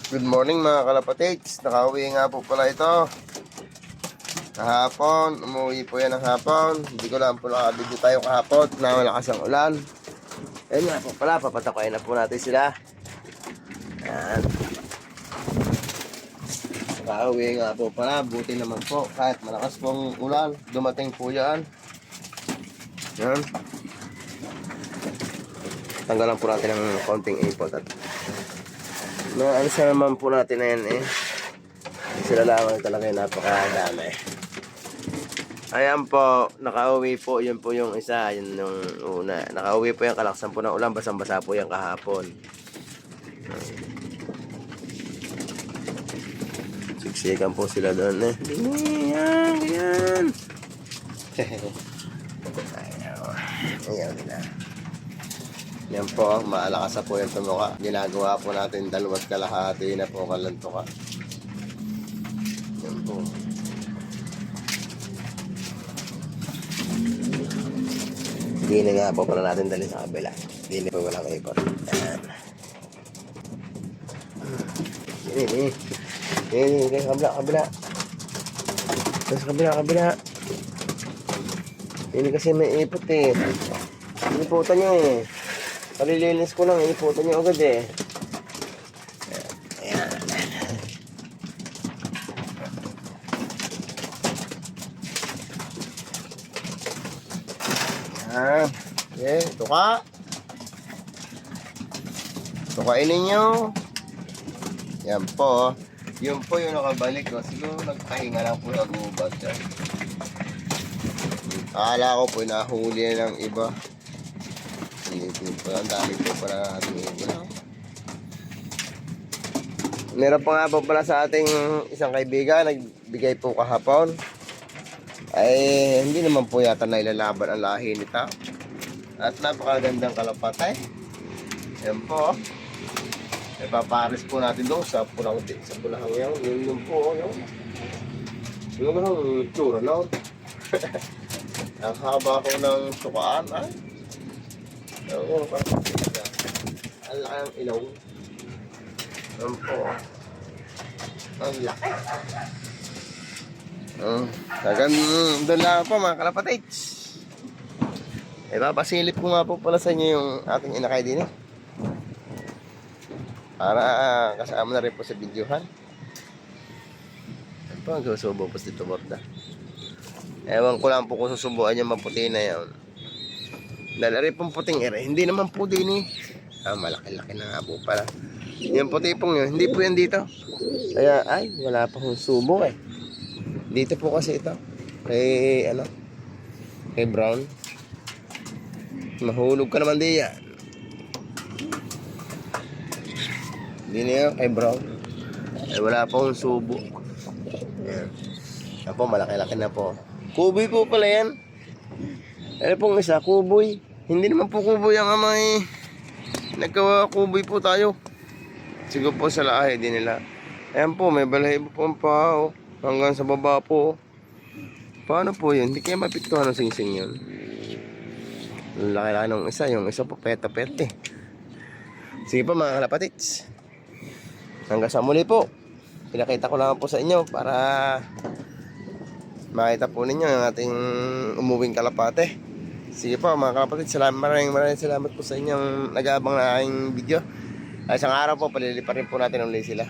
Good morning mga kalapatids. Nakauwi nga po pala ito. Kahapon, umuwi po yan ng hapon. Hindi ko lang po nakabidyo tayo kahapon na malakas ang ulan. Ayun nga po pala, papatakoy na po natin sila. Yan. Nakauwi nga po pala, buti naman po. Kahit malakas pong ulan, dumating po yan. Yan. Tanggalan po natin ng konting ipot at naalis na naman po natin na yan eh. Sila lamang talaga yung napakadami. Ayan po, nakauwi po. Yun po yung isa, yun yung una. Nakauwi po yung kalaksan po ng ulan. Basang-basa po yung kahapon. Siksikan po sila doon eh. Ayan, ayan. Ayan na. Yan po, maalakas na po yung tumuka. Ginagawa po natin 2 kalahati na po kalantuka. Yan po. Hindi na nga po pala natin dali sa kabila. Hindi na po walang ipot. Yan. Ini, kabila. Kabila. Ini kasi may ipot eh. Iniputan nyo eh. Palilinis ko lang, iniputan nyo agad eh. Ayan. Ayan. Okay, tuka. Tukainin nyo. Yan po. Yun po yung nakabalik. No? Siguro nagpahinga lang po nag-ubat yan. Akala ko po nahuli ng iba. Ang dami po para ating iba. Meron pa nga po pala sa ating isang kaibigan, nagbigay po kahapon. Ay hindi naman po yata nailalaban ang lahi nito. At napakagandang kalapatay. Yan po. Ipapares po natin doon sa pulang sa bulahang yan. Yun po. Yung tsura na. Ang haba ko ng sukaan ay. Oo, parang ang laki ng ilaw. Yan po. Ang laki. Doon lang po mga kalapatids. Papasilip ko nga po pala sa inyo yung ating inakay din eh. Para kasama na rin po sa videohan. Yan po, ang susubo po dito borda. Ewan ko lang po kung susubuan yung maputi na yan. Dahil rin pong puting ere, hindi naman po din eh. Malaki-laki na nga po pala. Yung puti pong yun, hindi po yan dito. Kaya, ay, wala pa kong subo eh. Dito po kasi ito. Kay brown. Mahulog ka naman di yan. Hindi na yan, kay brown. Ay, wala pa kong subo. Yan. Yan po, malaki-laki na po. Kuboy po pala yan. Ano pong isa, kuboy. Hindi naman po kuboy ang amay. Nagkakuboy po tayo. Siguro po sa lahi din nila. Ayan po, may balahibo po ang pao. Hanggang sa baba po. Paano po yun? Hindi kayo mapiktuhan ng sing-sing yun. Laki-laki ng isa. Yung isa po peta-pete. Sige po mga kalapatids. Hanggang sa muli po. Pinakita ko lang po sa inyo para makita po ninyo ang ating umuwing kalapate. Sige po mga kalapatids, maraming salamat po sa inyong nag-aabang na aking video. Isang araw po paliliparin po natin ulit sila.